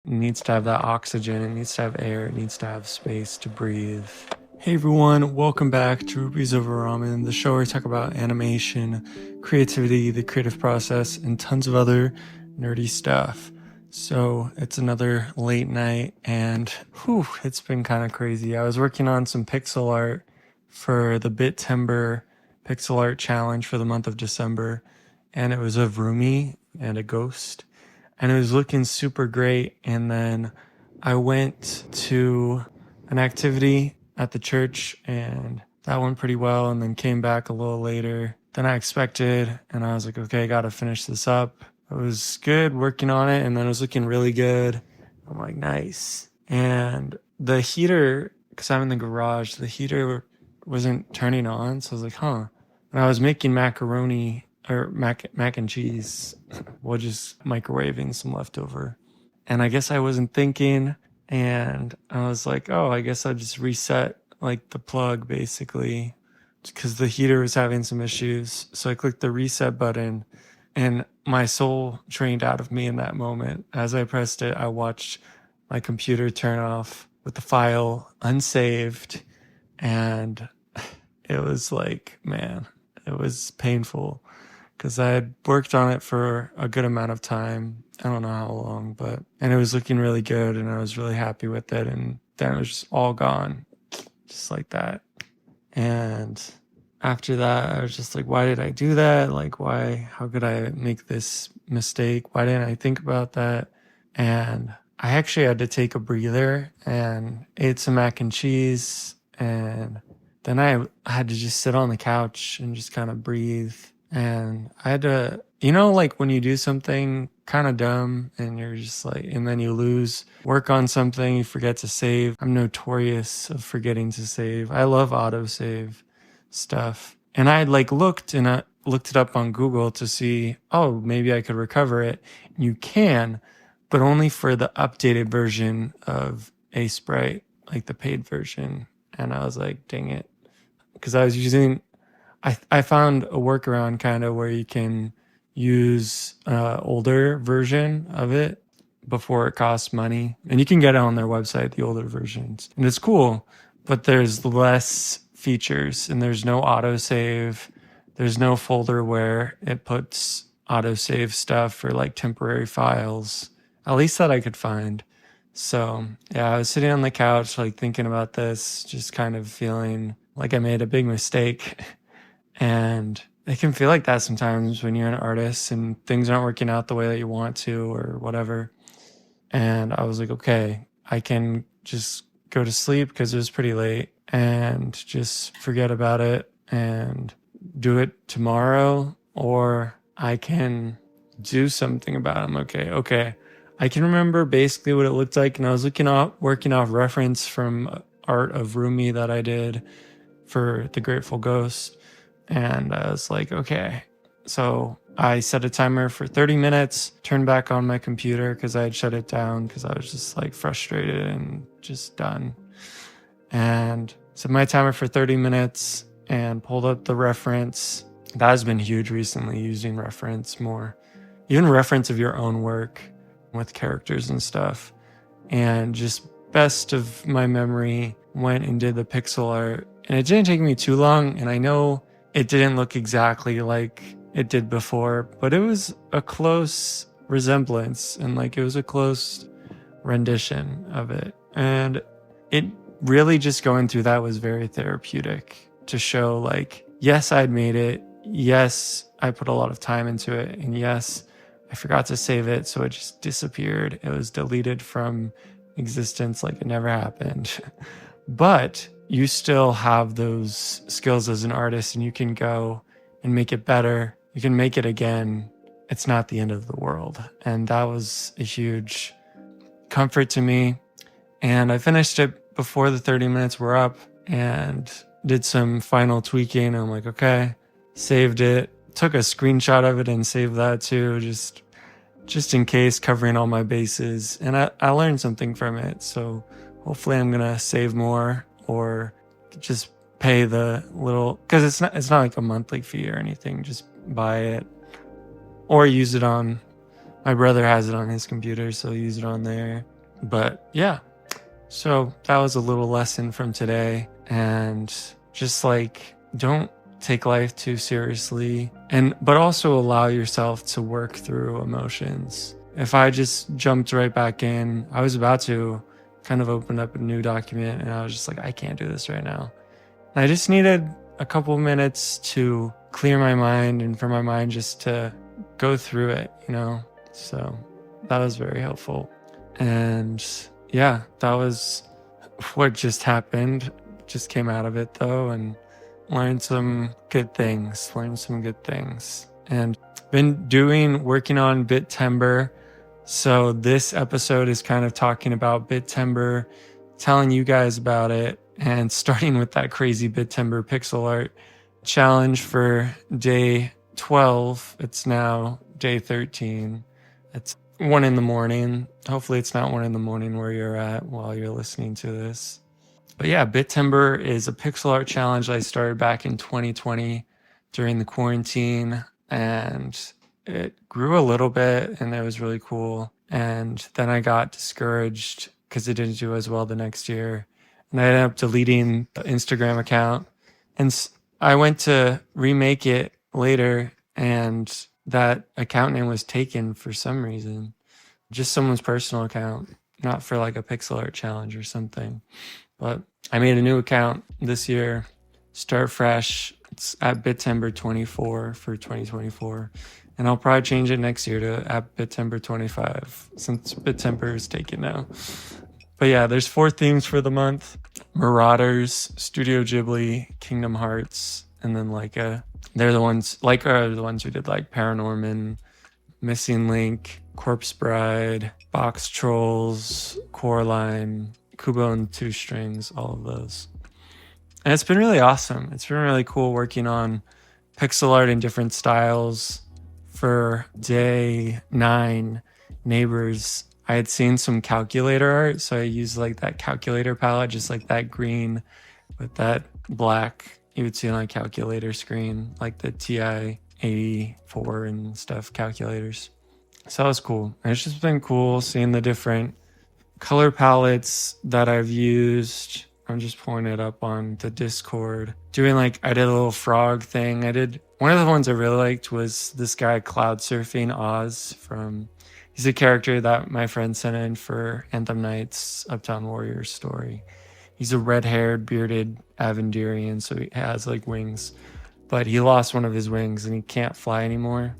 It needs to have that oxygen, it needs to have air, it needs to have space to breathe. Hey everyone, welcome back to Rupees Over Ramen, the show where we talk about animation, creativity, the creative process, and tons of other nerdy stuff. So it's another late night and it's been kind of crazy. I was working on some pixel art for the Bit Timber pixel art challenge for the month of December, and it was of Rumi and a ghost, and it was looking super great. And then I went to an activity at the church and that went pretty well, and then came back a little later than I expected, and I was like, okay, I gotta finish this up. It was good working on it, and then it was looking really good. I'm like, nice. And the heater, because I'm in the garage, the heater wasn't turning on, so I was like, huh. And I was making macaroni or mac and cheese while just microwaving some leftover. And I guess I wasn't thinking, and I was like, oh, I guess I'll just reset like the plug basically, because the heater was having some issues. So I clicked the reset button, and my soul drained out of me in that moment. As I pressed it, I watched my computer turn off with the file unsaved, and it was like, man, it was painful because I had worked on it for a good amount of time. I don't know how long, and it was looking really good, and I was really happy with it. And then it was just all gone, just like that. And after that, I was just like, why did I do that? Like, why? How could I make this mistake? Why didn't I think about that? And I actually had to take a breather and ate some mac and cheese. And then I had to just sit on the couch and just kind of breathe. And I had to, like when you do something kind of dumb and you're just like, and then you work on something, you forget to save. I'm notorious of forgetting to save. I love autosave stuff. And I had like looked it up on Google to see, oh, maybe I could recover it. You can, but only for the updated version of A Sprite, like the paid version. And I was like, dang it. Because I found a workaround kind of where you can use older version of it before it costs money. And you can get it on their website, the older versions. And it's cool, but there's less features, and there's no autosave. There's no folder where it puts autosave stuff for like temporary files, at least that I could find. So yeah, I was sitting on the couch, like thinking about this, just kind of feeling like I made a big mistake. And it can feel like that sometimes when you're an artist and things aren't working out the way that you want to or whatever. And I was like, okay, I can just go to sleep because it was pretty late and just forget about it and do it tomorrow, or I can do something about it. I'm okay. I can remember basically what it looked like, and I was working off reference from art of Rumi that I did for The Grateful Ghost. And I was like, okay. So I set a timer for 30 minutes, turned back on my computer because I had shut it down because I was just like frustrated and just done. And set my timer for 30 minutes and pulled up the reference. That has been huge recently, using reference more. Even reference of your own work with characters and stuff. And just best of my memory, went and did the pixel art. And it didn't take me too long. And I know it didn't look exactly like it did before, but it was a close resemblance, and like it was a close rendition of it. And it really, just going through that was very therapeutic to show like, yes, I'd made it. Yes, I put a lot of time into it. And yes, I forgot to save it, so it just disappeared. It was deleted from existence like it never happened. But you still have those skills as an artist, and you can go and make it better. You can make it again. It's not the end of the world. And that was a huge comfort to me. And I finished it before the 30 minutes were up and did some final tweaking. I'm like, okay, saved it, took a screenshot of it and saved that too, just in case, covering all my bases. And I learned something from it. So hopefully I'm going to save more, or just pay the little, because it's not like a monthly fee or anything. Just buy it or use it on My brother has it on his computer, so he'll use it on there. But yeah, so that was a little lesson from today. And just like, don't take life too seriously, but also allow yourself to work through emotions. If I just jumped right back in, I was about to kind of open up a new document and I was just like, I can't do this right now. And I just needed a couple minutes to clear my mind and for my mind just to go through it, So that was very helpful. And yeah, that was what just happened. Just came out of it though, and learned some good things. And been working on Bittember. So this episode is kind of talking about Bittember, telling you guys about it, and starting with that crazy Bittember pixel art challenge for day 12. It's now day 13. It's 1 a.m. Hopefully it's not 1 a.m. where you're at while you're listening to this. But yeah, Bittember is a pixel art challenge that I started back in 2020 during the quarantine, and it grew a little bit and it was really cool. And then I got discouraged because it didn't do as well the next year. And I ended up deleting the Instagram account. And I went to remake it later, and that account name was taken for some reason. Just someone's personal account, not for like a pixel art challenge or something. But I made a new account this year, start fresh. It's at Bittember24 for 2024. And I'll probably change it next year to at Bittember25 since Bittember is taken now. But yeah, there's 4 themes for the month: Marauders, Studio Ghibli, Kingdom Hearts, and then Leica. They're the ones, Leica are the ones who did like Paranorman, Missing Link, Corpse Bride, Box Trolls, Coraline, Kubo and Two Strings, all of those. And it's been really awesome. It's been really cool working on pixel art in different styles. For day 9, Neighbors, I had seen some calculator art, so I used like that calculator palette, just like that green with that black you would see on a calculator screen, like the TI-84 and stuff calculators. So that was cool. And it's just been cool seeing the different color palettes that I've used. I'm just pulling it up on the Discord. I did a little frog thing. One of the ones I really liked was this guy Cloud Surfing Oz he's a character that my friend sent in for Anthem Knight's Uptown Warriors story. He's a red-haired, bearded Avendirian, so he has like wings, but he lost one of his wings and he can't fly anymore.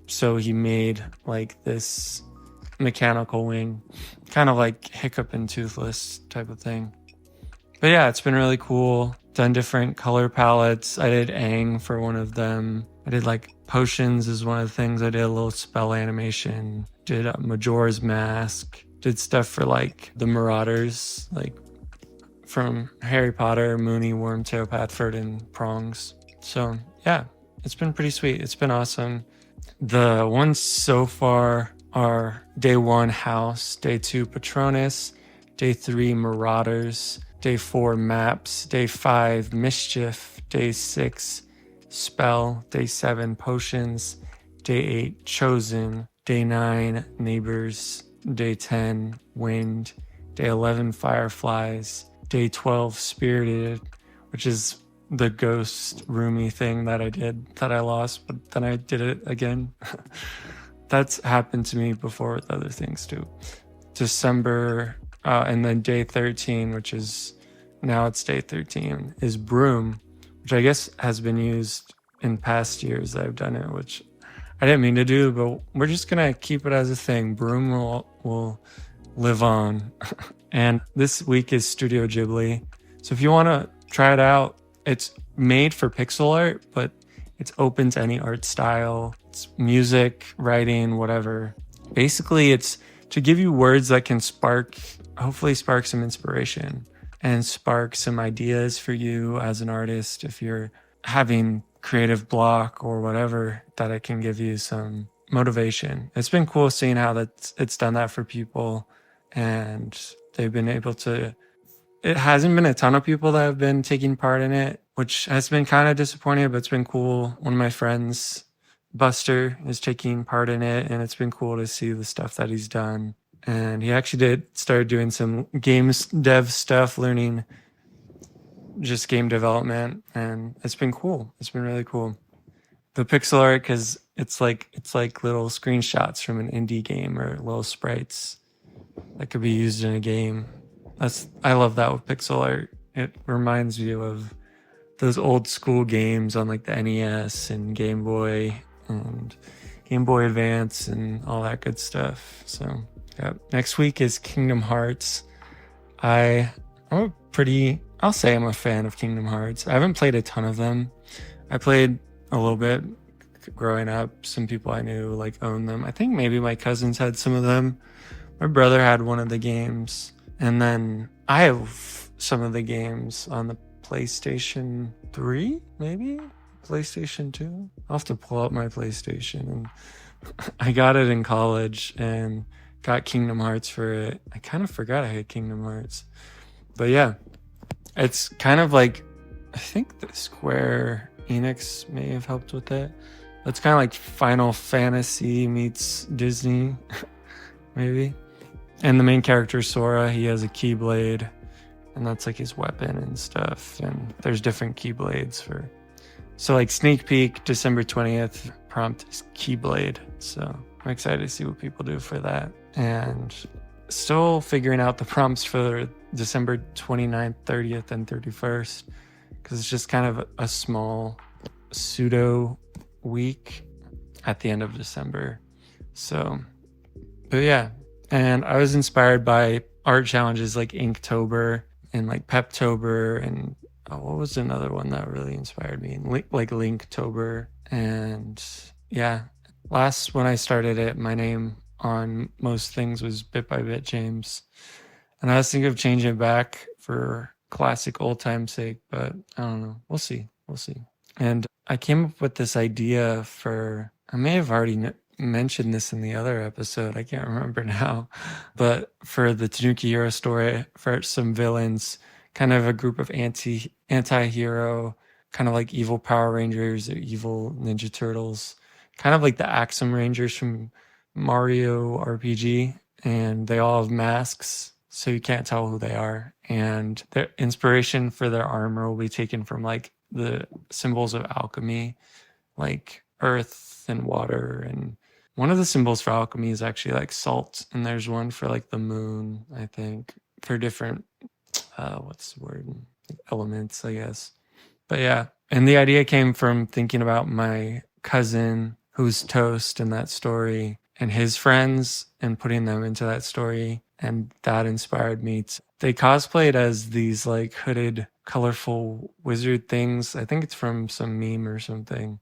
So he made like this mechanical wing, kind of like Hiccup and Toothless type of thing. But yeah, it's been really cool. Done different color palettes. I did Aang for one of them. I did like potions is one of the things. I did a little spell animation. Did Majora's Mask. Did stuff for like the Marauders, like from Harry Potter, Moony, Wormtail, Patford, and Prongs. So yeah, it's been pretty sweet. It's been awesome. The ones so far are day 1, House, day 2, Patronus, day 3, Marauders, day 4, Maps, day 5, Mischief, day 6, Spell, day 7, Potions, day 8, Chosen, day 9, Neighbors, day 10, Wind, day 11, Fireflies, day 12, Spirited, which is the ghost roomy thing that I did that I lost, but then I did it again. That's happened to me before with other things too. December, and then day 13, which is now it's day 13, is Broom, which I guess has been used in past years that I've done it, which I didn't mean to do, but we're just gonna keep it as a thing. Broom will live on. And this week is Studio Ghibli. So if you want to try it out, it's made for pixel art, but it's open to any art style. It's music, writing, whatever. Basically, it's to give you words that can hopefully spark some inspiration and spark some ideas for you as an artist. If you're having creative block or whatever, that it can give you some motivation. It's been cool seeing how it's done that for people, and they've been able to. It hasn't been a ton of people that have been taking part in it, which has been kind of disappointing, but it's been cool. One of my friends Buster is taking part in it, and it's been cool to see the stuff that he's done. And he actually started doing some games dev stuff, learning just game development, and it's been cool. It's been really cool. The pixel art, because it's like little screenshots from an indie game or little sprites that could be used in a game. I love that with pixel art. It reminds you of those old school games on like the NES and Game Boy and Game Boy Advance and all that good stuff. So yeah, next week is Kingdom Hearts. I'll say I'm a fan of Kingdom Hearts. I haven't played a ton of them. I played a little bit growing up. Some people I knew like owned them. I think maybe my cousins had some of them. My brother had one of the games, and then I have some of the games on the PlayStation 3, maybe? PlayStation 2? I'll have to pull up my PlayStation. And I got it in college and got Kingdom Hearts for it. I kind of forgot I had Kingdom Hearts. But yeah, it's kind of like, I think the Square Enix may have helped with it. It's kind of like Final Fantasy meets Disney, maybe. And the main character, Sora, he has a Keyblade, and that's like his weapon and stuff. And there's different Keyblades for... So like sneak peek, December 20th, prompt is Keyblade. So I'm excited to see what people do for that. And still figuring out the prompts for December 29th, 30th, and 31st. Because it's just kind of a small pseudo week at the end of December. So, but yeah. And I was inspired by art challenges like Inktober and like Peptober, and what was another one that really inspired me? Like Linktober. And yeah, when I started it, my name on most things was Bit by Bit James. And I was thinking of changing it back for classic old time sake, but I don't know. We'll see. And I came up with this idea I may have already mentioned this in the other episode, I can't remember now, but for the Tanuki Hero story, for some villains, kind of a group of anti-hero, kind of like evil Power Rangers or evil Ninja Turtles, kind of like the Axum Rangers from Mario RPG, and they all have masks, so you can't tell who they are. And their inspiration for their armor will be taken from like the symbols of alchemy, like earth and water. And one of the symbols for alchemy is actually like salt, and there's one for like the moon, I think, for different what's the word, elements, I guess. But yeah, and the idea came from thinking about my cousin who's Toast in that story and his friends, and putting them into that story. And that inspired me they cosplayed as these like hooded colorful wizard things. I think it's from some meme or something.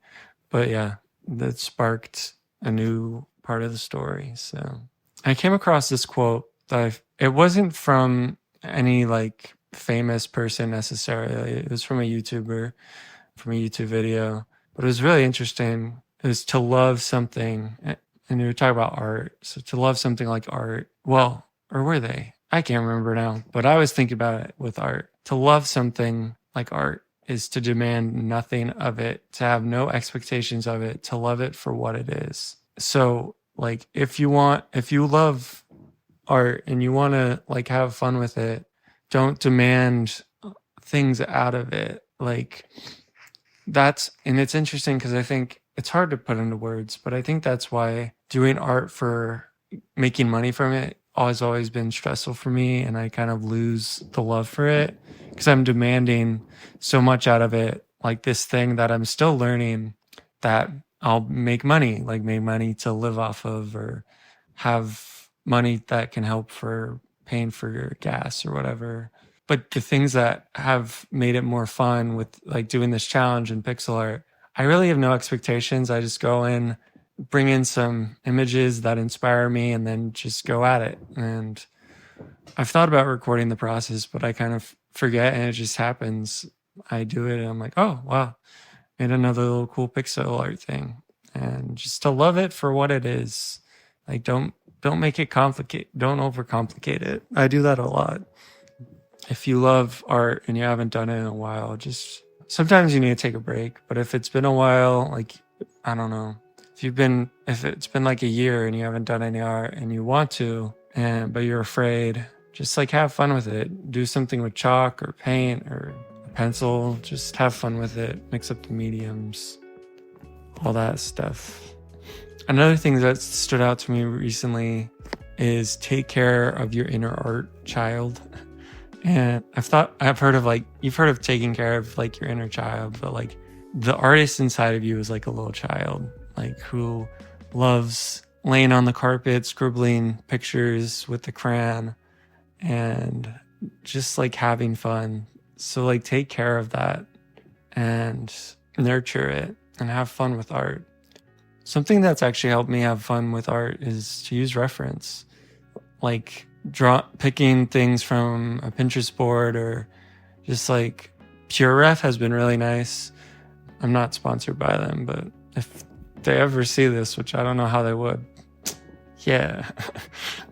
But yeah, that sparked a new part of the story. So I came across this quote it wasn't from any like famous person necessarily. It was from a YouTuber, from a YouTube video. But it was really interesting. It was to love something, and you were talking about art. So to love something like art, well, or were they? I can't remember now. But I was thinking about it with art. To love something like art is to demand nothing of it, to have no expectations of it, to love it for what it is. So like if you love art and you want to like have fun with it, don't demand things out of it. Like and it's interesting because I think it's hard to put into words, but I think that's why doing art for making money from it has always been stressful for me, and I kind of lose the love for it because I'm demanding so much out of it, like this thing that I'm still learning, that I'll make money to live off of, or have money that can help for paying for your gas or whatever. But the things that have made it more fun with like doing this challenge in pixel art, I really have no expectations. I just go in, bring in some images that inspire me, and then just go at it. And I've thought about recording the process, but I kind of forget, and it just happens. I do it and I'm like, oh, wow, made another little cool pixel art thing. And just to love it for what it is. Like, don't make it complicated. Don't overcomplicate it. I do that a lot. If you love art and you haven't done it in a while, just sometimes you need to take a break. But if it's been a while, like, I don't know, if it's been like a year and you haven't done any art and you want to, but you're afraid, just like have fun with it. Do something with chalk or paint or a pencil. Just have fun with it. Mix up the mediums, all that stuff. Another thing that stood out to me recently is take care of your inner art child. And I've heard of you've heard of taking care of like your inner child, but like the artist inside of you is like a little child, like who loves laying on the carpet, scribbling pictures with the crayon and just like having fun. So like take care of that and nurture it and have fun with art. Something that's actually helped me have fun with art is to use reference, like picking things from a Pinterest board or just like Pure Ref has been really nice. I'm not sponsored by them, but if they ever see this, which I don't know how they would, yeah.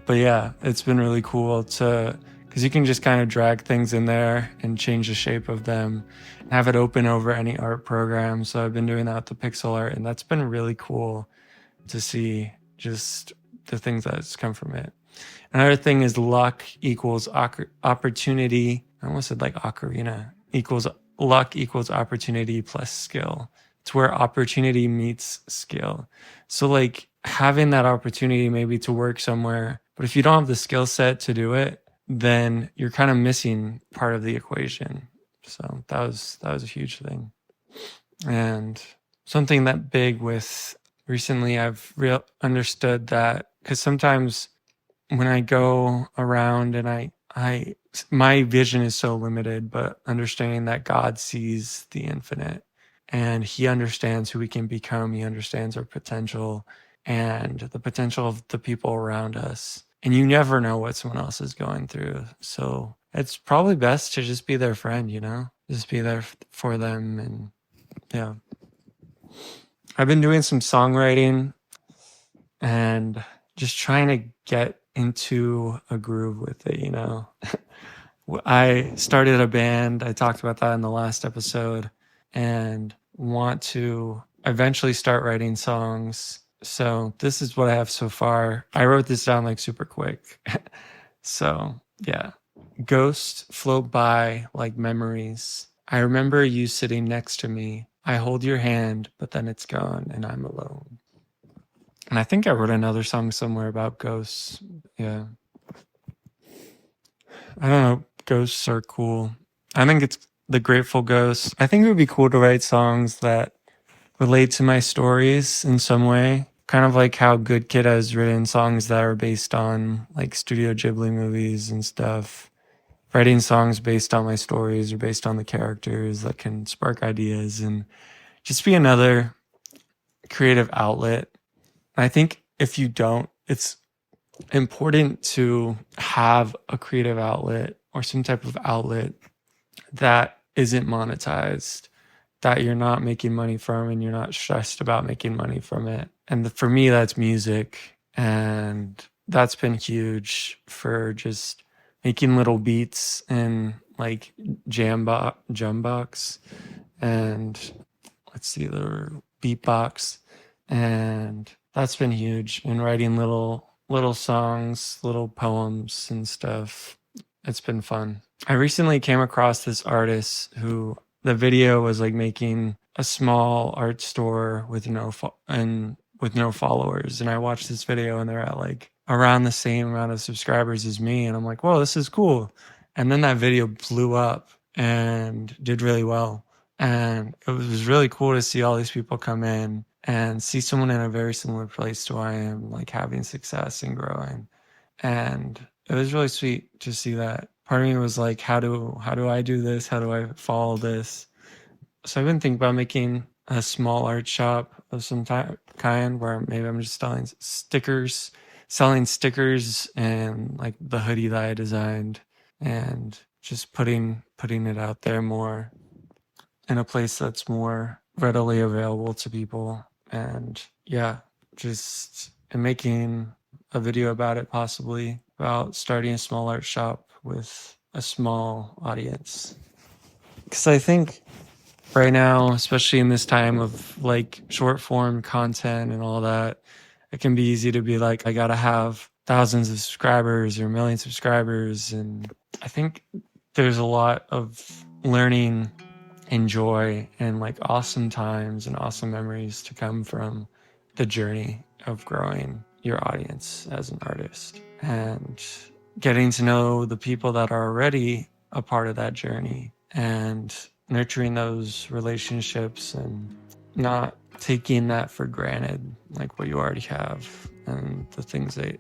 But yeah, it's been really cool because you can just kind of drag things in there and change the shape of them and have it open over any art program. So I've been doing that with the pixel art, and that's been really cool to see just the things that's come from it. Another thing is luck equals opportunity. I almost said like ocarina. Luck equals opportunity plus skill. It's where opportunity meets skill. So like having that opportunity maybe to work somewhere, but if you don't have the skill set to do it, then you're kind of missing part of the equation. So that was a huge thing. And something that big with recently I've understood that, because sometimes when I go around and my vision is so limited, but understanding that God sees the infinite and he understands who we can become. He understands our potential and the potential of the people around us. And you never know what someone else is going through. So it's probably best to just be their friend, just be there for them. And yeah, I've been doing some songwriting and just trying to get into a groove with it, I started a band. I talked about that in the last episode and want to eventually start writing songs. So this is what I have so far. I wrote this down like super quick. So yeah. Ghosts float by like memories. I remember you sitting next to me. I hold your hand, but then it's gone and I'm alone. And I think I wrote another song somewhere about ghosts. Yeah. I don't know. Ghosts are cool. I think it's the Grateful Ghost. I think it would be cool to write songs that relate to my stories in some way. Kind of like how Good Kid has written songs that are based on like Studio Ghibli movies and stuff. Writing songs based on my stories or based on the characters that can spark ideas and just be another creative outlet. I think if you don't, it's important to have a creative outlet or some type of outlet that isn't monetized, that you're not making money from and you're not stressed about making money from it. And for me, that's music. And that's been huge for just making little beats and like Jumbox and let's see, the beatbox. And that's been huge in writing little songs, little poems and stuff. It's been fun. I recently came across this artist who the video was like making a small art store with no followers. And I watched this video and they're at like around the same amount of subscribers as me. And I'm like, whoa, this is cool. And then that video blew up and did really well. And it was really cool to see all these people come in and see someone in a very similar place to I am, like having success and growing. And it was really sweet to see that. Part of me was like, how do I do this? How do I follow this? So I've been thinking about making a small art shop of some kind where maybe I'm just selling stickers and like the hoodie that I designed and just putting it out there more in a place that's more readily available to people. And yeah, just making a video about it, possibly about starting a small art shop with a small audience. Because I think right now, especially in this time of like short form content and all that, it can be easy to be like, I gotta have thousands of subscribers or million subscribers. And I think there's a lot of learning and joy and like awesome times and awesome memories to come from the journey of growing your audience as an artist and getting to know the people that are already a part of that journey and nurturing those relationships and not taking that for granted, like what you already have and the things that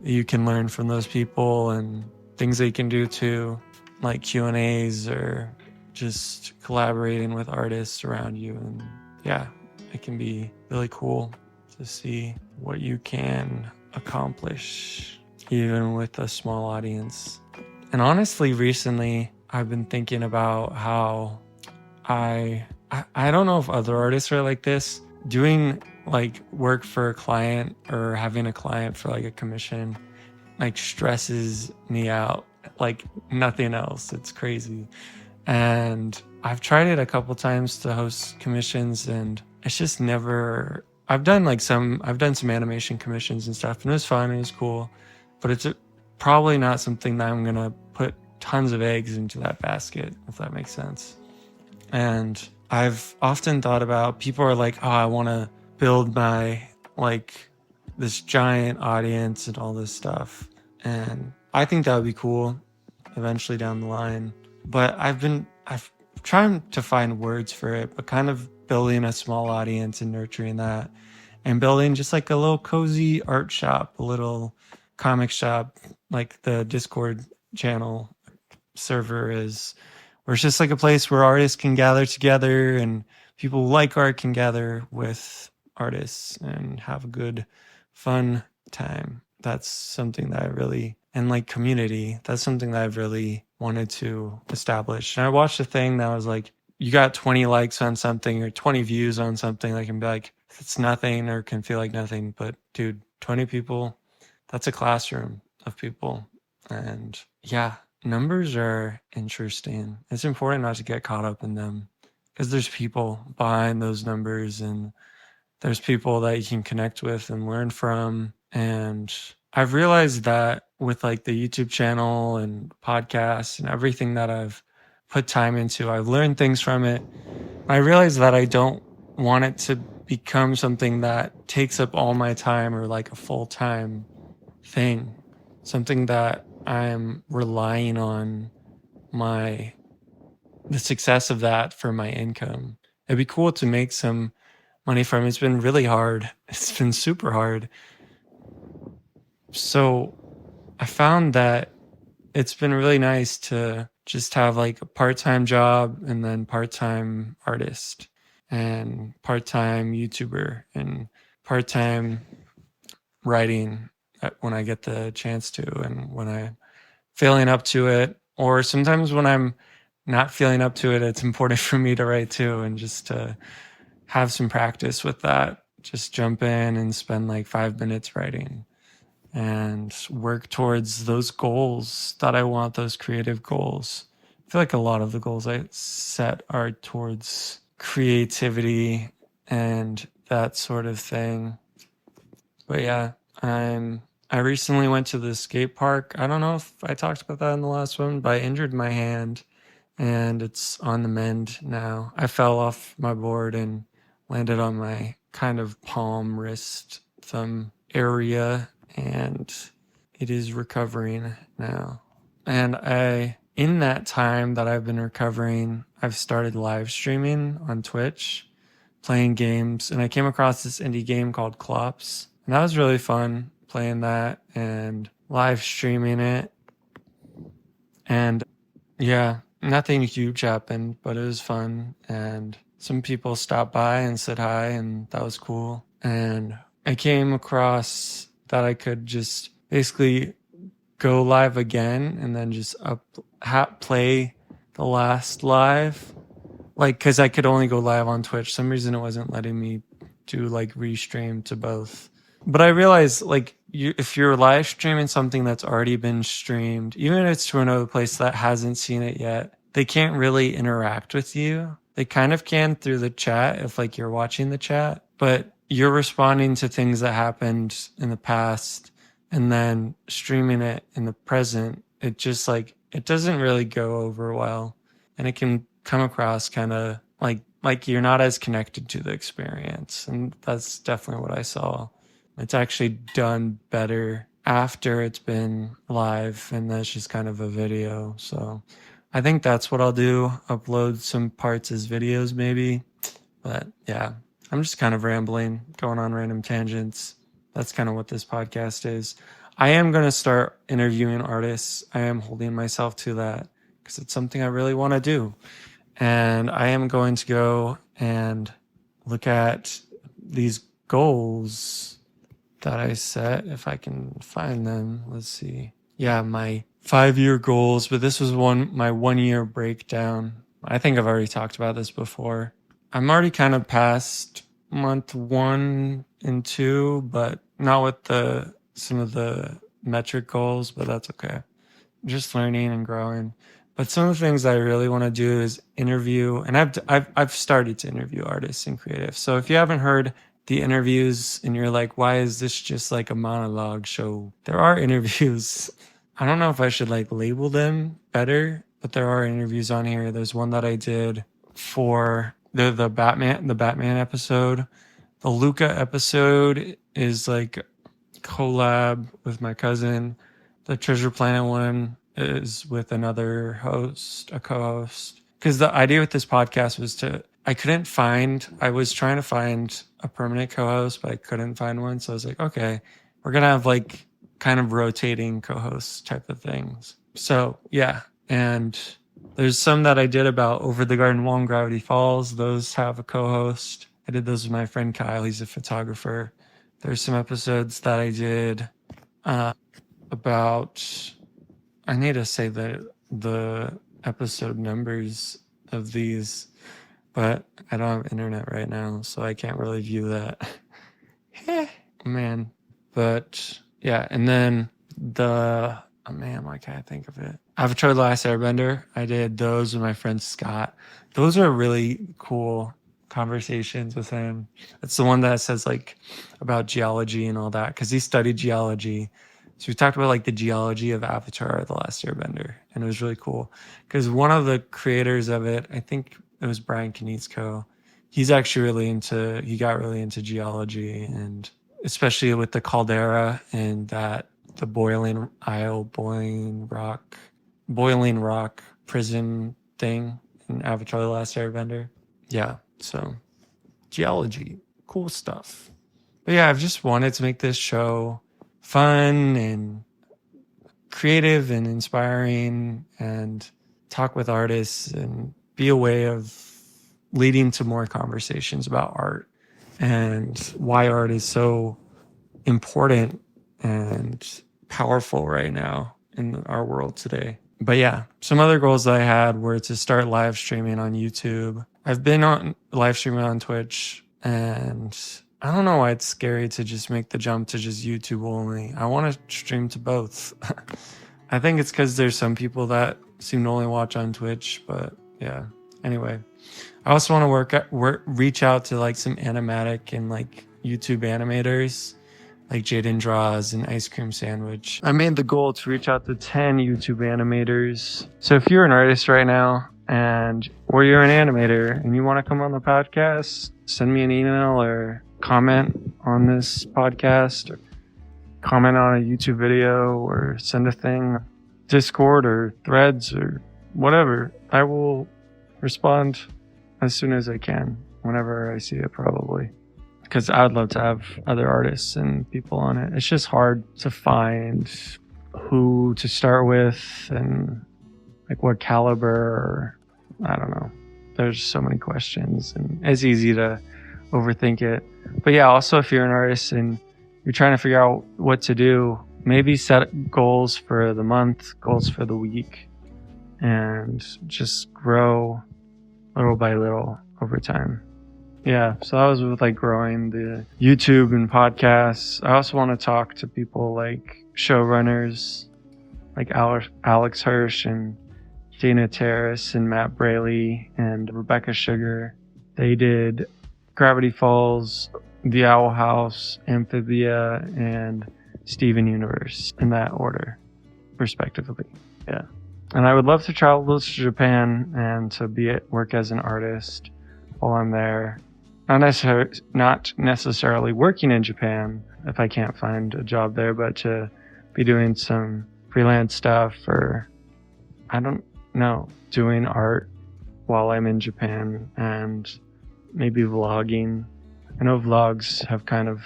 you can learn from those people and things that you can do too, like Q&As or just collaborating with artists around you. And yeah, it can be really cool to see what you can accomplish even with a small audience. And honestly, recently I've been thinking about how I don't know if other artists are like this, doing like work for a client or having a client for like a commission like stresses me out like nothing else. It's crazy. And I've tried it a couple times to host commissions and it's just never, I've done some animation commissions and stuff and it was fun, it was cool, but it's probably not something that I'm gonna put tons of eggs into that basket, if that makes sense. And I've often thought about, people are like, oh, I want to build my like this giant audience and all this stuff. And I think that would be cool eventually down the line. But I've trying to find words for it, but kind of building a small audience and nurturing that and building just like a little cozy art shop, a little comic shop, like the Discord channel server is, where it's just like a place where artists can gather together and people who like art can gather with artists and have a good, fun time. That's something that I really, and like community, that's something that I've really wanted to establish. And I watched a thing that was like, you got 20 likes on something or 20 views on something, that can be like, it's nothing or can feel like nothing. But dude, 20 people, that's a classroom of people. And yeah, numbers are interesting. It's important not to get caught up in them because there's people behind those numbers and there's people that you can connect with and learn from. And I've realized that with like the YouTube channel and podcasts and everything that I've put time into, I've learned things from it. I realized that I don't want it to become something that takes up all my time or like a full-time thing, something that I'm relying on the success of that for my income. It'd be cool to make some money from it. It's been really hard. It's been super hard. So I found that it's been really nice to just have like a part-time job and then part-time artist and part-time YouTuber and part-time writing when I get the chance to and when I'm feeling up to it. Or sometimes when I'm not feeling up to it, it's important for me to write too and just to have some practice with that. Just jump in and spend like 5 minutes writing and work towards those goals that I want, those creative goals. I feel like a lot of the goals I set are towards creativity and that sort of thing. But yeah, I recently went to the skate park. I don't know if I talked about that in the last one, but I injured my hand and it's on the mend now. I fell off my board and landed on my kind of palm, wrist, thumb area, and it is recovering now. And in that time that I've been recovering, I've started live streaming on Twitch, playing games, and I came across this indie game called Clops, and that was really fun playing that and live streaming it. And yeah, nothing huge happened, but it was fun. And some people stopped by and said hi, and that was cool. And I came across that I could just basically go live again and then just play the last live. Like, cause I could only go live on Twitch. Some reason it wasn't letting me do like restream to both. But I realized like if you're live streaming something that's already been streamed, even if it's to another place that hasn't seen it yet, they can't really interact with you. They kind of can through the chat if like you're watching the chat, but you're responding to things that happened in the past and then streaming it in the present. It just like, it doesn't really go over well, and it can come across kind of like you're not as connected to the experience. And that's definitely what I saw. It's actually done better after it's been live, and that's just kind of a video. So I think that's what I'll do. Upload some parts as videos maybe. But yeah, I'm just kind of rambling, going on random tangents. That's kind of what this podcast is. I am going to start interviewing artists. I am holding myself to that because it's something I really want to do. And I am going to go and look at these goals that I set, if I can find them. Let's see. Yeah, my 5-year goals, but this was my 1-year breakdown. I think I've already talked about this before. I'm already kind of past month 1 and 2, but not with some of the metric goals, but that's okay. Just learning and growing. But some of the things I really want to do is interview, and I've started to interview artists and creatives. So if you haven't heard the interviews and you're like, why is this just like a monologue show? There are interviews. I don't know if I should like label them better, but there are interviews on here. There's one that I did for the Batman episode. The Luca episode is like collab with my cousin. The Treasure Planet one is with another host, a co-host. Because the idea with this podcast was I was trying to find a permanent co-host, but I couldn't find one. So I was like, okay, we're going to have like kind of rotating co-hosts type of things. So yeah. And there's some that I did about Over the Garden Wall and Gravity Falls. Those have a co-host. I did those with my friend Kyle. He's a photographer. There's some episodes that I did about, I need to say the episode numbers of these, but I don't have internet right now, so I can't really view that. Man. But yeah, and then why can't I think of it? Avatar: The Last Airbender. I did those with my friend Scott. Those are really cool conversations with him. It's the one that says like about geology and all that, because he studied geology. So we talked about like the geology of Avatar: The Last Airbender, and it was really cool because one of the creators of it, I think it was Brian Konietzko, he's actually he got really into geology, and especially with the caldera and the boiling rock prison thing in Avatar: The Last Airbender. Yeah, so geology, cool stuff. But yeah, I've just wanted to make this show fun and creative and inspiring, and talk with artists and be a way of leading to more conversations about art and why art is so important and powerful right now in our world today. But yeah, some other goals that I had were to start live streaming on YouTube. I've been on live streaming on Twitch, and I don't know why it's scary to just make the jump to just YouTube only. I want to stream to both. I think it's because there's some people that seem to only watch on Twitch, but yeah. Anyway, I also want to reach out to like some animatic and like YouTube animators, like Jaden Draws and Ice Cream Sandwich. I made the goal to reach out to 10 YouTube animators. So if you're an artist right now or you're an animator and you want to come on the podcast, send me an email or comment on this podcast, or comment on a YouTube video, or send a thing, Discord or Threads or whatever. I will respond as soon as I can, whenever I see it probably. Because I'd love to have other artists and people on it. It's just hard to find who to start with and like what caliber, or I don't know. There's so many questions, and it's easy to overthink it. But yeah, also if you're an artist and you're trying to figure out what to do, maybe set goals for the month, goals for the week, and just grow little by little over time. Yeah, so that was with like growing the YouTube and podcasts. I also want to talk to people like showrunners, like Alex Hirsch, and Dana Terrace and Matt Braley and Rebecca Sugar. They did Gravity Falls, The Owl House, Amphibia, and Steven Universe in that order, respectively. Yeah. And I would love to travel to Japan and to work as an artist while I'm there. Not necessarily working in Japan if I can't find a job there, but to be doing some freelance stuff, or I don't know, doing art while I'm in Japan, and maybe vlogging. I know vlogs have kind of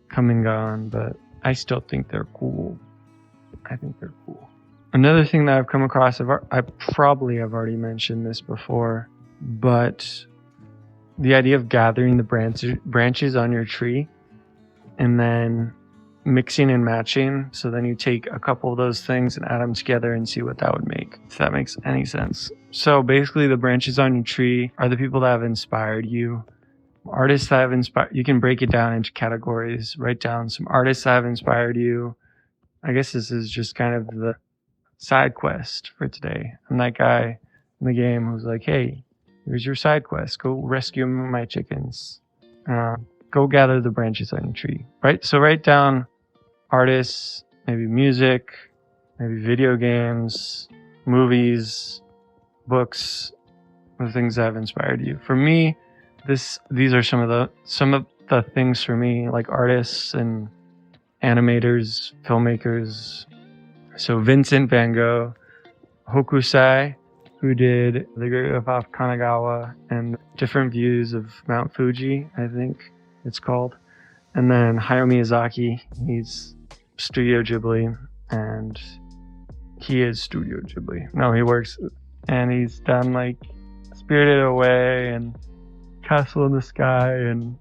come and gone, but I still think they're cool. I think they're cool. Another thing that I've come across, I probably have already mentioned this before, but the idea of gathering the branches on your tree and then mixing and matching. So then you take a couple of those things and add them together and see what that would make, if that makes any sense. So basically the branches on your tree are the people that have inspired you. Artists that have inspired, you can break it down into categories, write down some artists that have inspired you. I guess this is just kind of the side quest for today. I'm that guy in the game who's like, hey, here's your side quest. Go rescue my chickens. Go gather the branches on your tree. Right? So write down artists, maybe music, maybe video games, movies, books, the things that have inspired you. For me, these are some of the things for me, like artists and animators, filmmakers. So Vincent van Gogh, Hokusai, who did The Great Whip off Kanagawa and different views of Mount Fuji, I think it's called. And then Hayao Miyazaki, he's Studio Ghibli, and he is Studio Ghibli. No, he works, and he's done like Spirited Away and Castle in the Sky and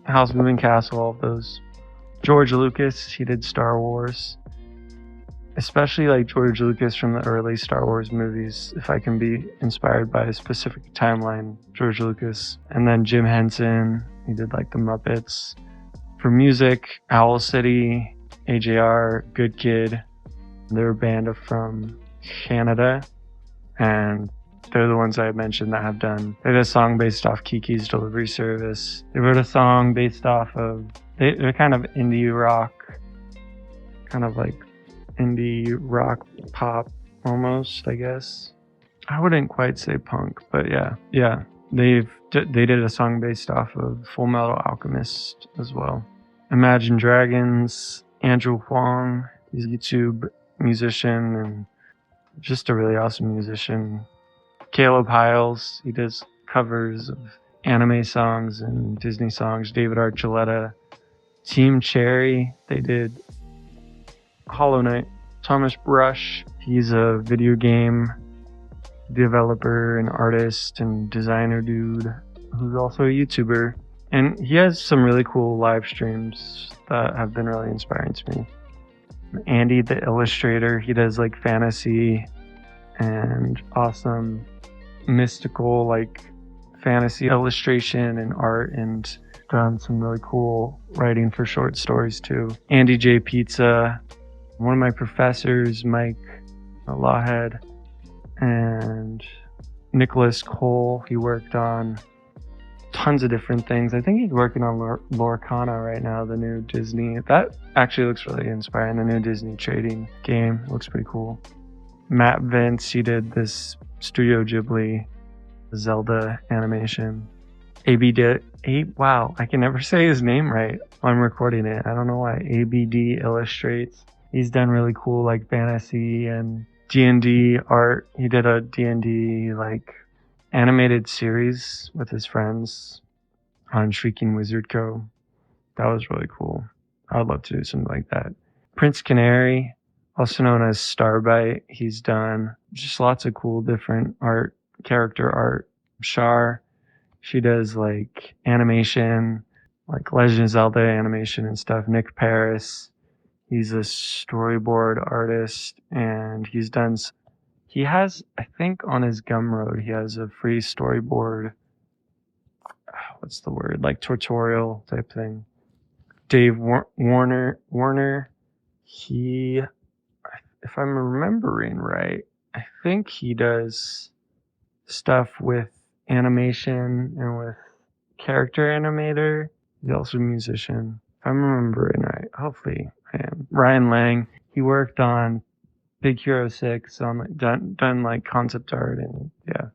House Moving Castle, all of those. George Lucas, he did Star Wars. Especially like George Lucas from the early Star Wars movies, if I can be inspired by a specific timeline, George Lucas. And then Jim Henson, he did like the Muppets. For music, Owl City, AJR, Good Kid. They're a band from Canada, and they're the ones I mentioned that have done. They did a song based off Kiki's Delivery Service. They wrote a song based off of, they're kind of indie rock, kind of like indie rock pop almost, I guess. I wouldn't quite say punk, but yeah. They did a song based off of Full Metal Alchemist as well. Imagine Dragons, Andrew Huang, he's a YouTube musician and just a really awesome musician. Caleb Hiles, he does covers of anime songs and Disney songs. David Archuleta, Team Cherry, they did Hollow Knight. Thomas Brush, he's a video game developer and artist and designer dude who's also a YouTuber. And he has some really cool live streams that have been really inspiring to me. Andy, the illustrator, he does like fantasy and awesome mystical like fantasy illustration and art, and done some really cool writing for short stories too. Andy J. Pizza, one of my professors, Mike Lawhead, and Nicholas Cole, he worked on tons of different things. I think he's working on Lorcana right now, the new Disney. That actually looks really inspiring, the new Disney trading game. Looks pretty cool. Matt Vince, he did this Studio Ghibli Zelda animation. Wow, I can never say his name right while I'm recording it. I don't know why. ABD Illustrates. He's done really cool like fantasy and D&D art. He did a D&D like animated series with his friends on Shrieking Wizard Co. That was really cool. I would love to do something like that. Prince Canary, also known as Starbite, he's done just lots of cool different art, character art. Shar, she does like animation, like Legend of Zelda animation and stuff. Nick Paris, he's a storyboard artist, and he has, I think on his Gumroad, he has a free storyboard, what's the word, like tutorial type thing. Dave Warner, he, if I'm remembering right, I think he does stuff with animation and with character animator. He's also a musician. If I'm remembering right, hopefully I am. Ryan Lang, he worked on Big Hero 6, on like, done like concept art and yeah,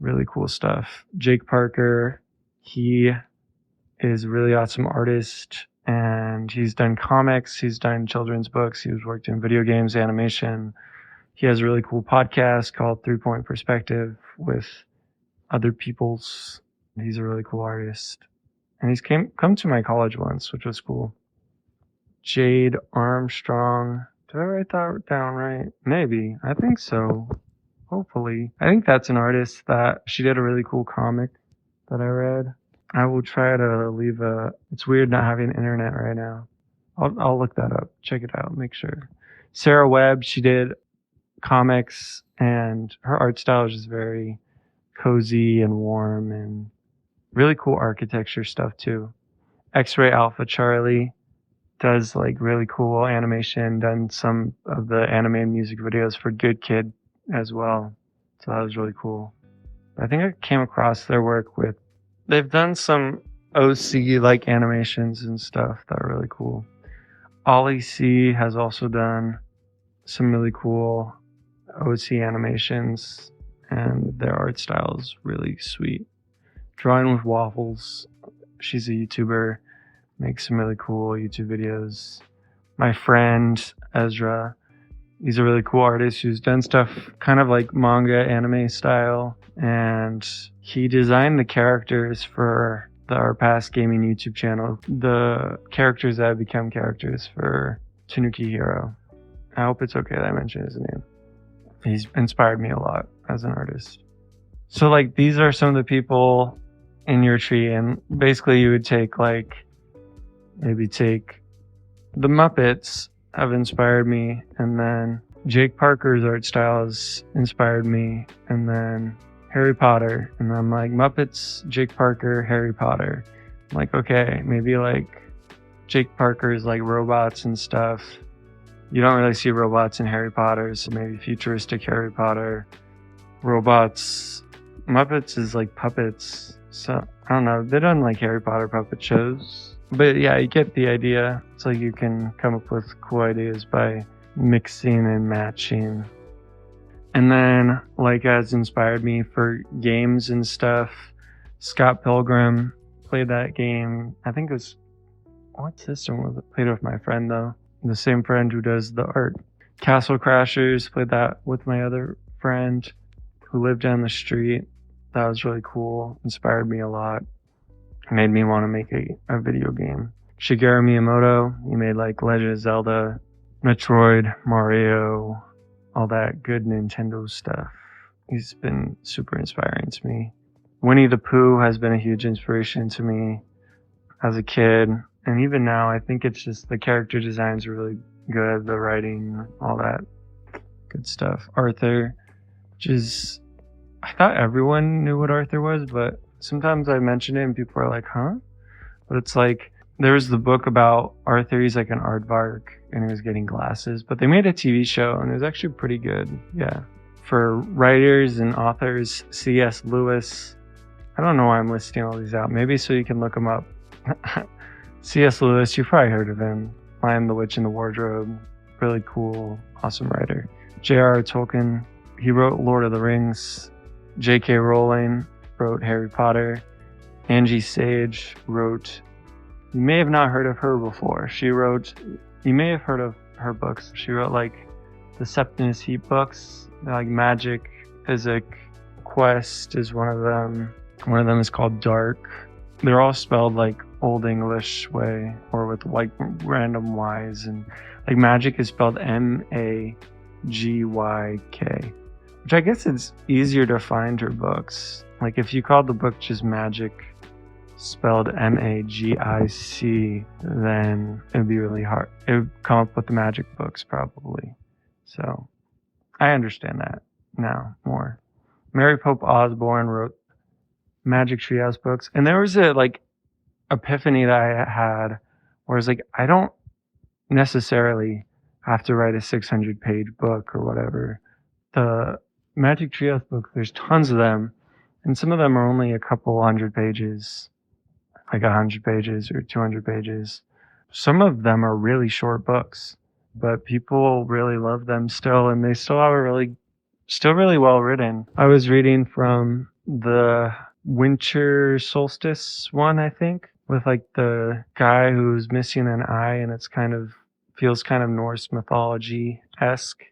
really cool stuff. Jake Parker, he is a really awesome artist and he's done comics, he's done children's books, he's worked in video games, animation. He has a really cool podcast called 3 Point Perspective with other people's. He's a really cool artist. And he's come to my college once, which was cool. Jade Armstrong. Did I write that down right? Maybe. I think so. Hopefully. I think that's an artist that she did a really cool comic that I read. I will try to leave a. It's weird not having internet right now. I'll look that up. Check it out. Make sure. Sarah Webb, she did comics and her art style is just very cozy and warm and really cool architecture stuff too. X-Ray Alpha Charlie does like really cool animation, done some of the animated music videos for Good Kid as well. So that was really cool. I think I came across their work with, they've done some OC like animations and stuff that are really cool. Ollie C has also done some really cool OC animations and their art style is really sweet. Drawing with Waffles, she's a YouTuber, makes some really cool YouTube videos. My friend Ezra, he's a really cool artist who's done stuff kind of like manga anime style, and he designed the characters for our past gaming YouTube channel, the characters that have become characters for Tanuki Hero. I hope it's okay that I mention his name. He's inspired me a lot as an artist. So like these are some of the people in your tree, and basically you would take like, maybe take the Muppets have inspired me, and then Jake Parker's art style has inspired me, and then Harry Potter, and I'm like Muppets, Jake Parker, Harry Potter. I'm like, okay, maybe like Jake Parker's like robots and stuff. You don't really see robots in Harry Potter, so maybe futuristic Harry Potter. Robots, Muppets is like puppets. So I don't know, they done like Harry Potter puppet shows. But yeah, you get the idea. So you can come up with cool ideas by mixing and matching. And then like has inspired me for games and stuff. Scott Pilgrim played that game. I think it was, what system was it? Played it with my friend though. The same friend who does the art. Castle Crashers, played that with my other friend who lived down the street. That was really cool. Inspired me a lot. Made me want to make a video game. Shigeru Miyamoto, he made like Legend of Zelda, Metroid, Mario, all that good Nintendo stuff. He's been super inspiring to me. Winnie the Pooh has been a huge inspiration to me as a kid. And even now, I think it's just the character designs are really good, the writing, all that good stuff. Arthur, which is, I thought everyone knew what Arthur was, but sometimes I mention it and people are like, huh? But it's like, there's the book about Arthur, he's like an aardvark and he was getting glasses, but they made a TV show and it was actually pretty good. Yeah. For writers and authors, C.S. Lewis, I don't know why I'm listing all these out. Maybe so you can look them up. C.S. Lewis, you've probably heard of him. Lion, the Witch, and the Wardrobe. Really cool, awesome writer. J.R.R. Tolkien, he wrote Lord of the Rings. J.K. Rowling wrote Harry Potter. Angie Sage wrote, you may have not heard of her before. She wrote, you may have heard of her books. She wrote like the Septimus Heap books, like Magic, Physic, Quest is one of them. One of them is called Dark. They're all spelled like Old English way or with like random Y's, and like Magic is spelled Magyk, which I guess it's easier to find her books. Like if you called the book just Magic spelled Magic, then it'd be really hard. It would come up with the Magic books probably. So I understand that now more. Mary Pope Osborne wrote Magic Treehouse books, and there was a like epiphany that I had where it's like, I don't necessarily have to write a 600-page book or whatever. the Magic Treehouse books, there's tons of them, and some of them are only a couple hundred pages, like 100 pages or 200 pages. Some of them are really short books, but people really love them still, and they still have still really well written. I was reading from the winter solstice one, I think, with like the guy who's missing an eye, and feels kind of Norse mythology-esque.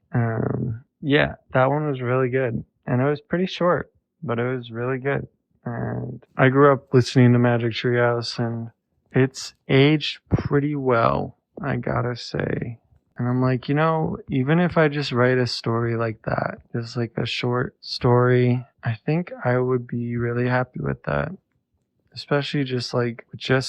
Yeah, that one was really good, and it was pretty short, but it was really good. And I grew up listening to Magic Treehouse, and it's aged pretty well, I gotta say. And I'm like, even if I just write a story like that, just like a short story, I think I would be really happy with that. Especially just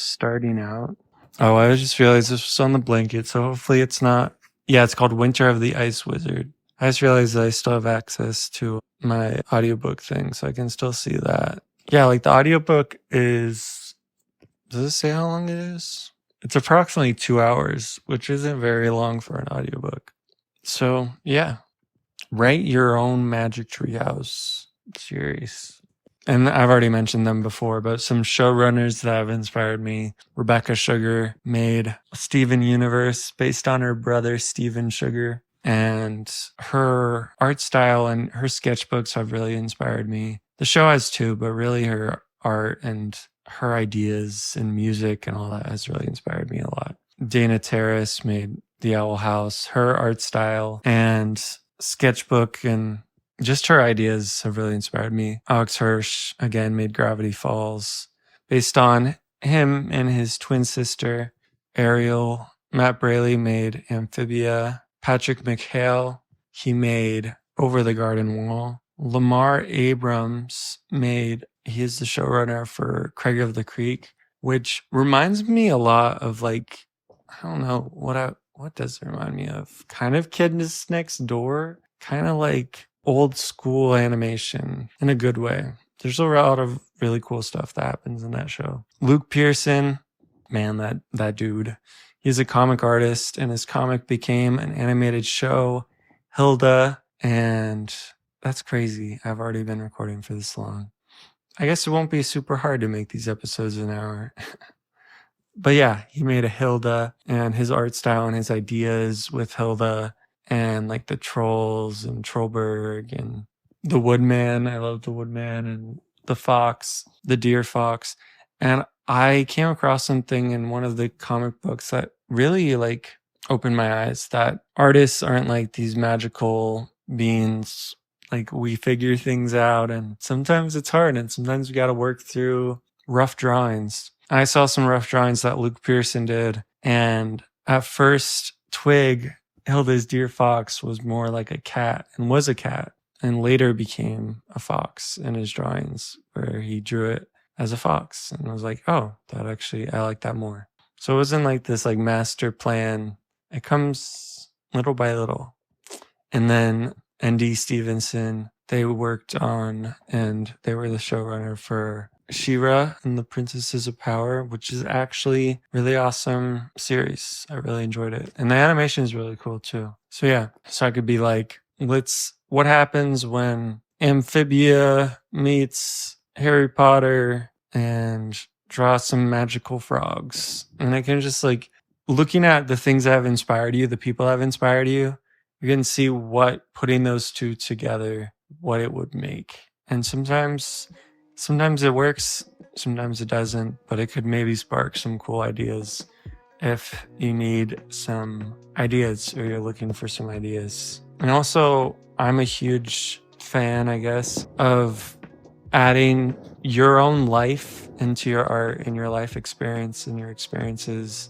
starting out. Oh, I just realized this was on the blanket, so hopefully it's not. Yeah, it's called Winter of the Ice Wizard. I just realized that I still have access to my audiobook thing, so I can still see that. Yeah, like the audiobook does it say how long it is? It's approximately 2 hours, which isn't very long for an audiobook. So, yeah. Write your own Magic Treehouse series. And I've already mentioned them before, but some showrunners that have inspired me. Rebecca Sugar made Steven Universe based on her brother, Steven Sugar. And her art style and her sketchbooks have really inspired me. The show has too, but really her art and her ideas and music and all that has really inspired me a lot. Dana Terrace made The Owl House. Her art style and sketchbook and just her ideas have really inspired me. Alex Hirsch, again, made Gravity Falls based on him and his twin sister, Ariel. Matt Braley made Amphibia. Patrick McHale, he made Over the Garden Wall. Lamar Abrams he is the showrunner for Craig of the Creek, which reminds me a lot of I don't know, what does it remind me of? Kind of Kidness Next Door, kind of like old school animation in a good way. There's a lot of really cool stuff that happens in that show. Luke Pearson, man, that dude. He's a comic artist, and his comic became an animated show, Hilda, and that's crazy. I've already been recording for this long. I guess it won't be super hard to make these episodes an hour. But yeah, he made a Hilda, and his art style and his ideas with Hilda and like the trolls and Trollberg and the Woodman. I love the Woodman and the fox, the deer fox. And I came across something in one of the comic books that really opened my eyes, that artists aren't like these magical beings. Like, we figure things out, and sometimes it's hard, and sometimes we got to work through rough drawings. I saw some rough drawings that Luke Pearson did, and at first, Twig, Hilda's deer fox, was more like a cat and was a cat, and later became a fox in his drawings, where he drew it as a fox. And I was like, oh, I like that more. So it wasn't like this master plan. It comes little by little. And then N.D. Stevenson, they worked on, and they were the showrunner for She-Ra and the Princesses of Power, which is actually really awesome series. I really enjoyed it. And the animation is really cool too. So yeah, so I could be like, what happens when Amphibia meets Harry Potter and draw some magical frogs? And I can just looking at the things that have inspired you, the people that have inspired you, you can see what putting those two together, what it would make. And sometimes it works, sometimes it doesn't, but it could maybe spark some cool ideas if you need some ideas or you're looking for some ideas. And also, I'm a huge fan, I guess, of adding your own life into your art and your life experience and your experiences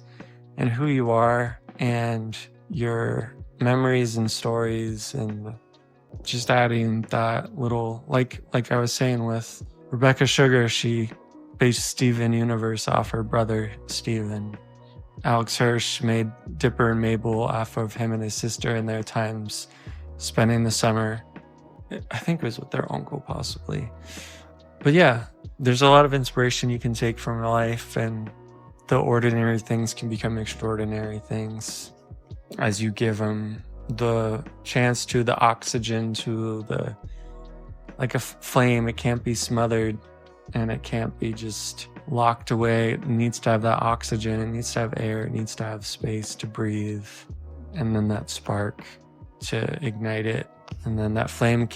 and who you are and your memories and stories, and just adding that little, like I was saying with Rebecca Sugar, she based Steven Universe off her brother Steven. Alex Hirsch made Dipper and Mabel off of him and his sister and their times spending the summer. I think it was with their uncle possibly. But yeah, there's a lot of inspiration you can take from life, and the ordinary things can become extraordinary things as you give them the chance to the oxygen to the, like a flame, it can't be smothered and it can't be just locked away. It needs to have that oxygen, it needs to have air, it needs to have space to breathe, and then that spark to ignite it. And then that flame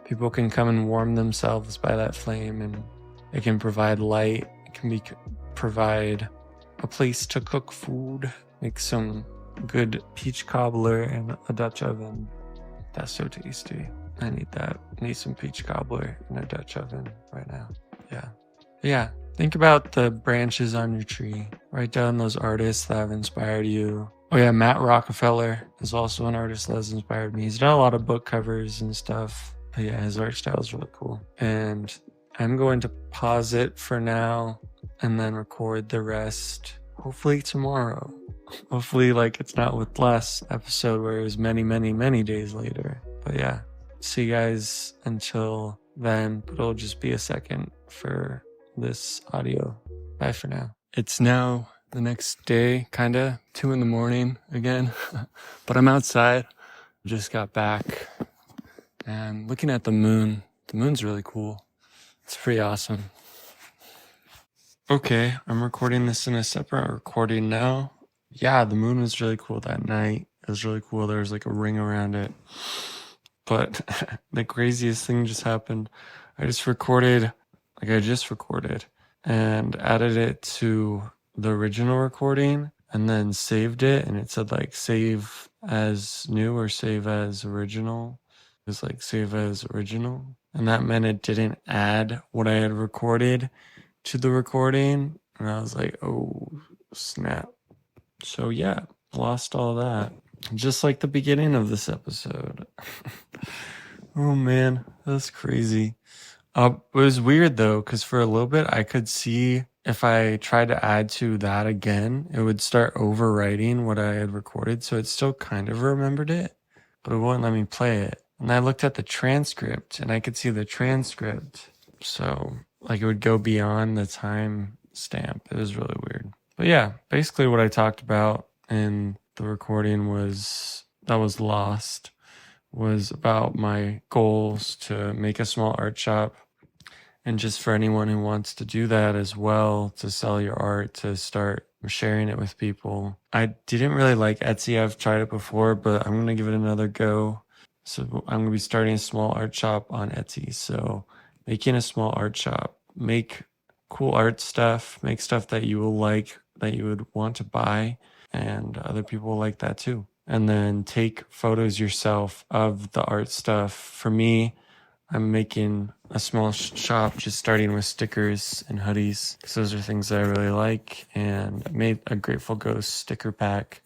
people can come and warm themselves by that flame, and it can provide light, it can provide a place to cook food, make some good peach cobbler in a Dutch oven. That's so tasty. I need that. I need some peach cobbler in a Dutch oven right now. Yeah. Think about the branches on your tree. Write down those artists that have inspired you. Oh yeah, Matt Rockefeller is also an artist that has inspired me. He's done a lot of book covers and stuff. But yeah, his art style is really cool. And I'm going to pause it for now and then record the rest hopefully tomorrow. Hopefully, like, it's not with last episode where it was many, many, many days later. But yeah, see you guys until then, but it'll just be a second for this audio. Bye for now. It's now the next day, kinda 2 a.m. again, but I'm outside. Just got back and looking at the moon. The moon's really cool. It's pretty awesome. Okay, I'm recording this in a separate recording now. Yeah, the moon was really cool that night. It was really cool. There was like a ring around it. But the craziest thing just happened. I just recorded and added it to the original recording and then saved it. And it said like save as new or save as original. It was like save as original. And that meant it didn't add what I had recorded to the recording. And I was like, oh, snap. So yeah, lost all that. Just like the beginning of this episode. Oh man, that's crazy. It was weird though, because for a little bit I could see if I tried to add to that again, it would start overwriting what I had recorded. So it still kind of remembered it, but it wouldn't let me play it. And I looked at the transcript and I could see the transcript. So like it would go beyond the time stamp. It was really weird. But yeah, basically what I talked about in the recording was lost, was about my goals to make a small art shop. And just for anyone who wants to do that as well, to sell your art, to start sharing it with people. I didn't really like Etsy. I've tried it before, but I'm going to give it another go. So I'm going to be starting a small art shop on Etsy. So making a small art shop, make cool art stuff, make stuff that you will like, that you would want to buy, and other people will like that too. And then take photos yourself of the art stuff. For me, I'm making a small shop, just starting with stickers and hoodies, because those are things that I really like. And I made a Grateful Ghost sticker pack,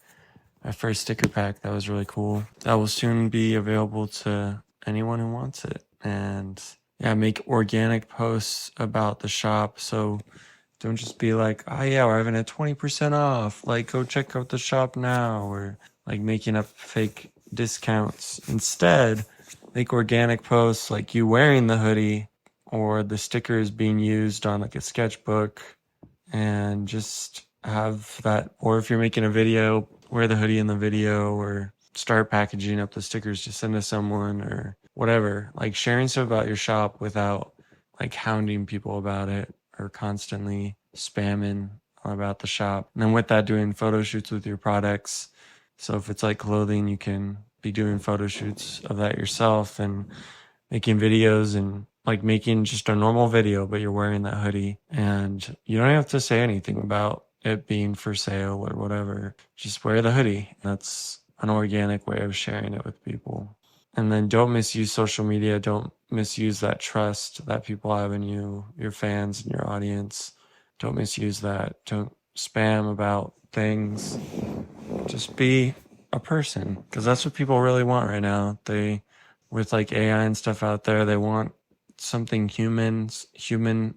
my first sticker pack. That was really cool. That will soon be available to anyone who wants it. And yeah, make organic posts about the shop. So don't just be like, oh yeah, we're having a 20% off. Like, go check out the shop now. Or like making up fake discounts. Instead, make organic posts like you wearing the hoodie or the stickers being used on like a sketchbook, and just have that. Or if you're making a video, wear the hoodie in the video, or start packaging up the stickers to send to someone or whatever. Like sharing stuff about your shop without like hounding people about it or constantly spamming about the shop. And then with that, doing photo shoots with your products. So if it's like clothing, you can be doing photo shoots of that yourself and making videos, and like making just a normal video, but you're wearing that hoodie, and you don't have to say anything about it being for sale or whatever. Just wear the hoodie. That's an organic way of sharing it with people. And then don't misuse social media. Don't misuse that trust that people have in you, your fans and your audience. Don't misuse that. Don't spam about things. Just be a person, because that's what people really want right now. With like AI and stuff out there, they want something human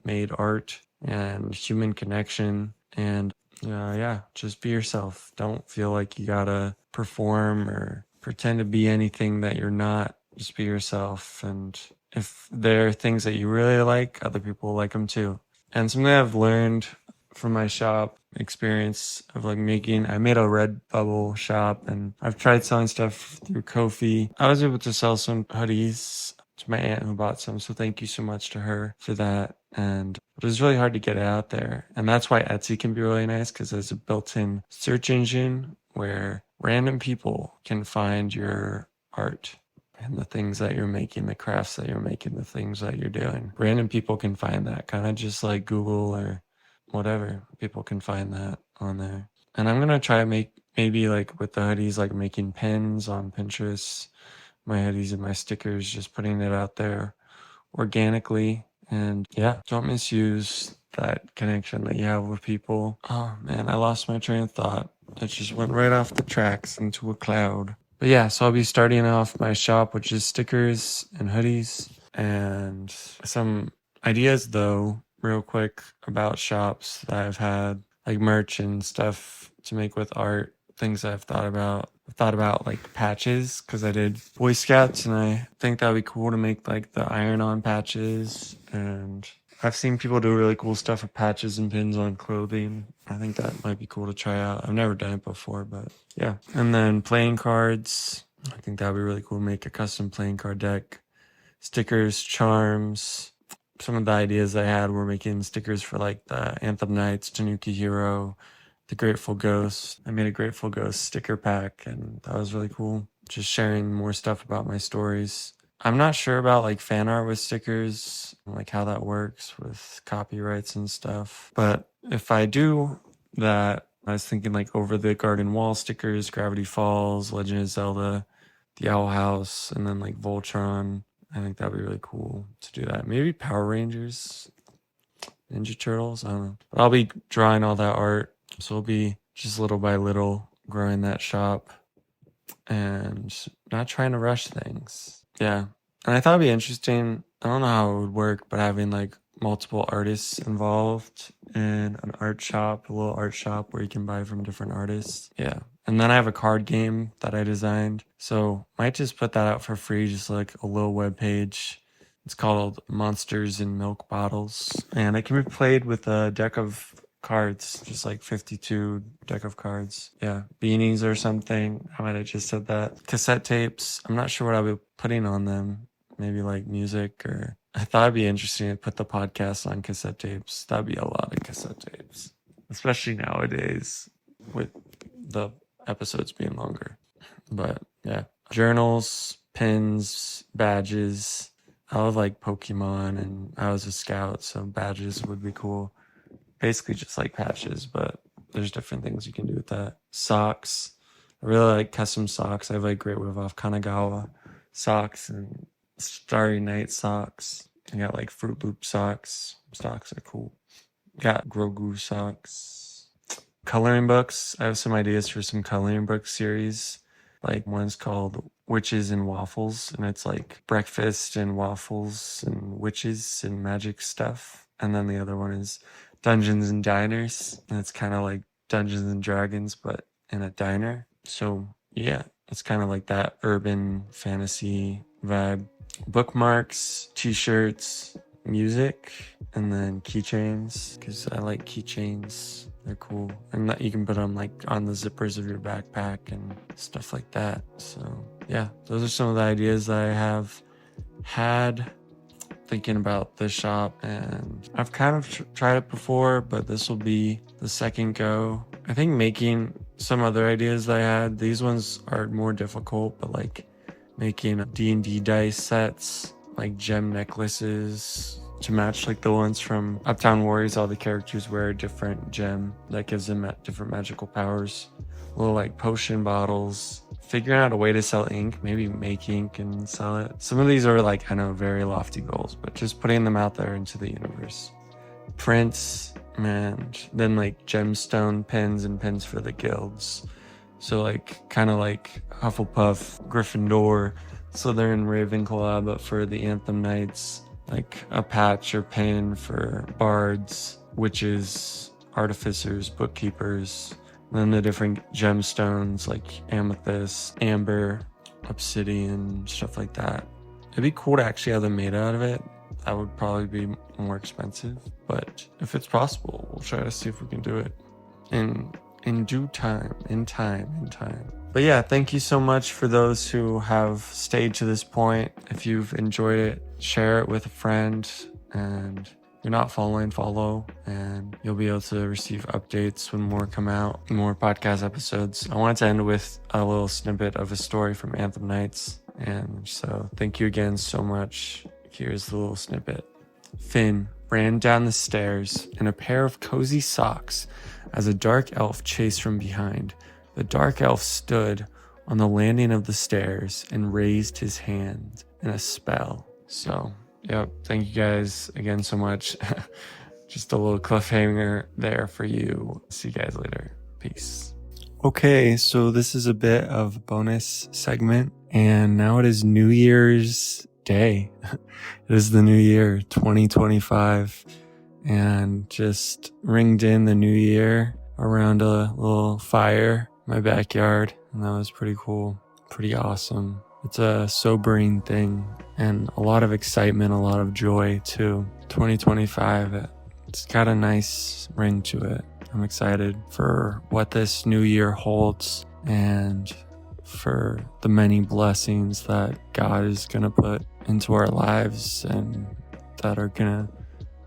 made art and human connection. And yeah, just be yourself. Don't feel like you gotta perform or pretend to be anything that you're not. Just be yourself. And if there are things that you really like, other people like them too. And something I've learned from my shop experience of like I made a Redbubble shop, and I've tried selling stuff through Ko-fi. I was able to sell some hoodies to my aunt who bought some, so thank you so much to her for that. And it was really hard to get it out there. And that's why Etsy can be really nice, because there's a built-in search engine where random people can find your art and the things that you're making, the crafts that you're making, the things that you're doing. Random people can find that, kind of just like Google or whatever. People can find that on there. And I'm gonna try to make, maybe like with the hoodies, like making pins on Pinterest, my hoodies and my stickers, just putting it out there organically. And yeah, don't misuse that connection that you have with people. Oh man, I lost my train of thought. It just went right off the tracks into a cloud. But yeah, so I'll be starting off my shop, which is stickers and hoodies, and some ideas though, real quick, about shops that I've had, like merch and stuff to make with art, things I've thought about. I've thought about like patches, because I did Boy Scouts, and I think that'd be cool to make like the iron-on patches. And I've seen people do really cool stuff with patches and pins on clothing. I think that might be cool to try out. I've never done it before, but yeah. And then playing cards. I think that'd be really cool to make a custom playing card deck. Stickers, charms. Some of the ideas I had were making stickers for like the Anthem Knights, Tanuki Hero, the Grateful Ghost. I made a Grateful Ghost sticker pack, and that was really cool. Just sharing more stuff about my stories. I'm not sure about like fan art with stickers, like how that works with copyrights and stuff. But if I do that, I was thinking like Over the Garden Wall stickers, Gravity Falls, Legend of Zelda, the Owl House, and then like Voltron. I think that'd be really cool to do that. Maybe Power Rangers, Ninja Turtles, I don't know. But I'll be drawing all that art, so it'll be just little by little growing that shop and not trying to rush things. Yeah. And I thought it'd be interesting. I don't know how it would work, but having like multiple artists involved in an art shop, a little art shop where you can buy from different artists. Yeah. And then I have a card game that I designed. So might just put that out for free, just like a little web page. It's called Monsters in Milk Bottles. And it can be played with a deck of cards, just like 52 deck of cards. Yeah, beanies or something. I might have just said that. Cassette tapes. I'm not sure what I'll be putting on them. Maybe like music, or I thought it'd be interesting to put the podcast on cassette tapes. That'd be a lot of cassette tapes, especially nowadays with the episodes being longer. But yeah, journals, pins, badges. I love like Pokemon, and I was a scout, so badges would be cool. Basically just like patches, but there's different things you can do with that. Socks. I really like custom socks. I have like Great Wave Off Kanagawa socks and Starry Night socks. I got like Fruit Loop socks. Socks are cool. Got Grogu socks. Coloring books. I have some ideas for some coloring book series. Like one's called Witches and Waffles, and it's like breakfast and waffles and witches and magic stuff. And then the other one is Dungeons and Diners, and it's kind of like Dungeons and Dragons, but in a diner. So yeah, it's kind of like that urban fantasy vibe. Bookmarks, t-shirts, music, and then keychains, because I like keychains. They're cool. And that you can put them like on the zippers of your backpack and stuff like that. So yeah, those are some of the ideas that I have had thinking about this shop, and I've kind of tried it before, but this will be the second go. I think making some other ideas that I had, these ones are more difficult, but like making D&D dice sets, like gem necklaces to match like the ones from Uptown Warriors. All the characters wear a different gem that gives them different magical powers. Little like potion bottles. Figuring out a way to sell ink, maybe make ink and sell it. Some of these are like, I know, very lofty goals, but just putting them out there into the universe. Prints, and then like gemstone pins and pins for the guilds. So like kind of like Hufflepuff, Gryffindor, Slytherin, Ravenclaw, but for the Anthem Knights, like a patch or pin for bards, witches, artificers, bookkeepers. And then the different gemstones like amethyst, amber, obsidian, stuff like that. It'd be cool to actually have them made out of it, that would probably be more expensive. But if it's possible, we'll try to see if we can do it in due time, in time. But yeah, thank you so much for those who have stayed to this point. If you've enjoyed it, share it with a friend, and if you're not following, follow, and you'll be able to receive updates when more come out, more podcast episodes. I wanted to end with a little snippet of a story from Anthem Nights, and so thank you again so much. Here's the little snippet. Finn ran down the stairs in a pair of cozy socks as a dark elf chased from behind. The dark elf stood on the landing of the stairs and raised his hand in a spell. So, yep, thank you guys again so much. Just a little cliffhanger there for you. See you guys later. Peace. Okay, so this is a bit of a bonus segment, and now it is New Year's Day. It is the new year, 2025, and just ringed in the new year around a little fire in my backyard, and that was pretty cool, pretty awesome. It's a sobering thing and a lot of excitement, a lot of joy too. 2025, it's got a nice ring to it. I'm excited for what this new year holds and for the many blessings that God is going to put into our lives and that are going to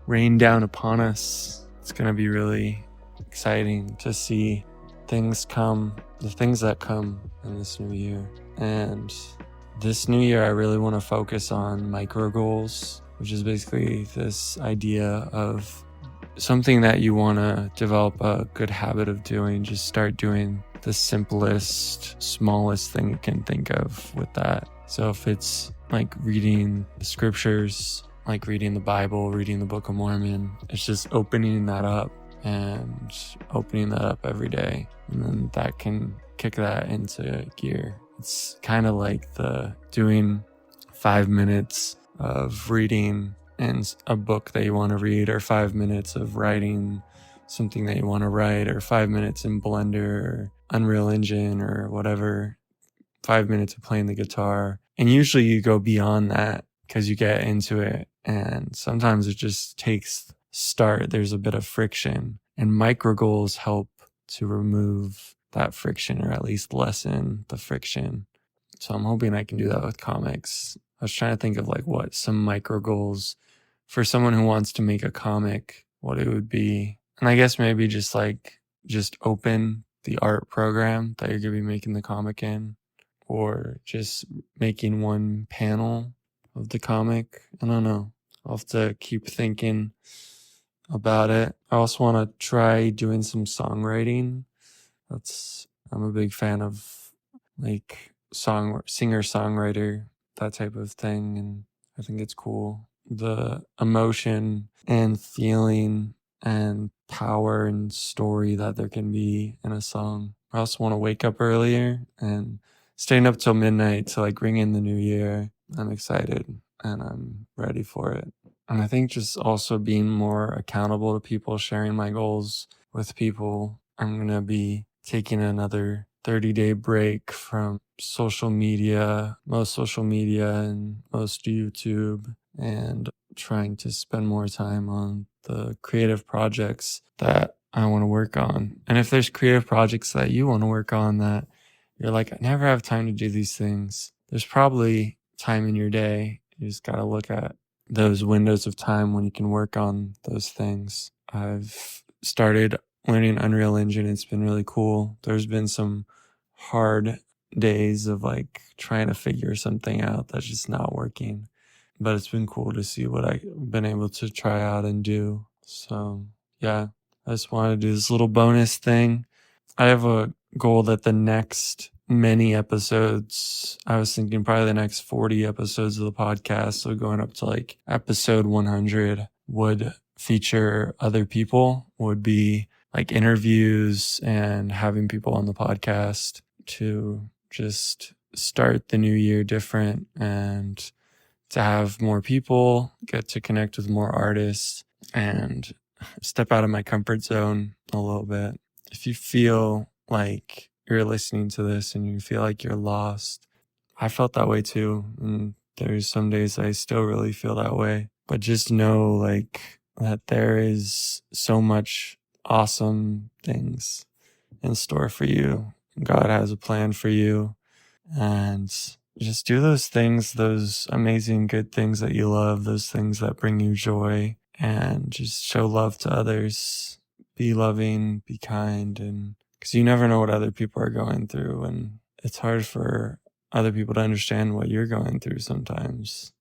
rain down upon us. It's going to be really exciting to see things come, the things that come in this new year. And this new year, I really want to focus on micro goals, which is basically this idea of something that you want to develop a good habit of doing. Just start doing the simplest, smallest thing you can think of with that. So if it's like reading the scriptures, like reading the Bible, reading the Book of Mormon, it's just opening that up every day. And then that can kick that into gear. It's kind of like the doing 5 minutes of reading and a book that you want to read, or 5 minutes of writing something that you want to write, or 5 minutes in Blender or Unreal Engine or whatever, 5 minutes of playing the guitar. And usually you go beyond that because you get into it, and sometimes it just takes start. There's a bit of friction, and micro goals help to remove that friction, or at least lessen the friction. So I'm hoping I can do that with comics. I was trying to think of like what some micro goals for someone who wants to make a comic, what it would be. And I guess maybe just open the art program that you're going to be making the comic in, or just making one panel of the comic. I don't know. I'll have to keep thinking about it. I also want to try doing some songwriting. I'm a big fan of like singer-songwriter, that type of thing, and I think it's cool. The emotion and feeling and power and story that there can be in a song. I also want to wake up earlier and staying up till midnight to like ring in the new year. I'm excited and I'm ready for it. And I think just also being more accountable to people, sharing my goals with people. I'm going to be taking another 30-day break from most social media and most YouTube, and trying to spend more time on the creative projects that I want to work on. And if there's creative projects that you want to work on that you're like, I never have time to do these things, there's probably time in your day. You just got to look at those windows of time when you can work on those things. I've started learning Unreal Engine. It's been really cool. There's been some hard days of like trying to figure something out that's just not working, but it's been cool to see what I've been able to try out and do. So yeah, I just wanted to do this little bonus thing. I have a goal that the next many episodes, I was thinking probably the next 40 episodes of the podcast, so going up to like episode 100, would feature other people, would be like interviews and having people on the podcast to just start the new year different and to have more people, get to connect with more artists, and step out of my comfort zone a little bit. If you feel like you're listening to this and you feel like you're lost, I felt that way too. And There's some days I still really feel that way. But just know, like, that there is so much awesome things in store for you. God has a plan for you. And just do those things, those amazing good things that you love, those things that bring you joy, and just show love to others. Be loving, be kind, and because you never know what other people are going through, and it's hard for other people to understand what you're going through sometimes.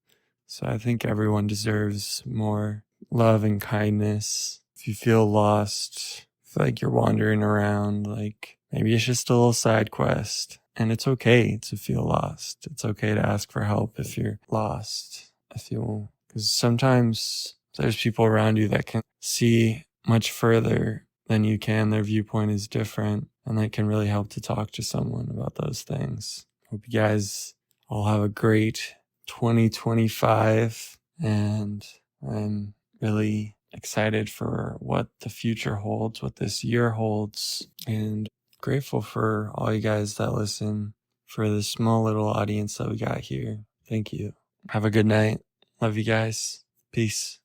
So I think everyone deserves more love and kindness. If you feel lost, feel like you're wandering around, like maybe it's just a little side quest. And it's okay to feel lost. It's okay to ask for help if you're lost. I feel, because sometimes there's people around you that can see much further than you can. Their viewpoint is different, and that can really help to talk to someone about those things. Hope you guys all have a great 2025, and I'm really excited for what the future holds, what this year holds, and grateful for all you guys that listen, for this small little audience that we got here. Thank you. Have a good night. Love you guys. Peace.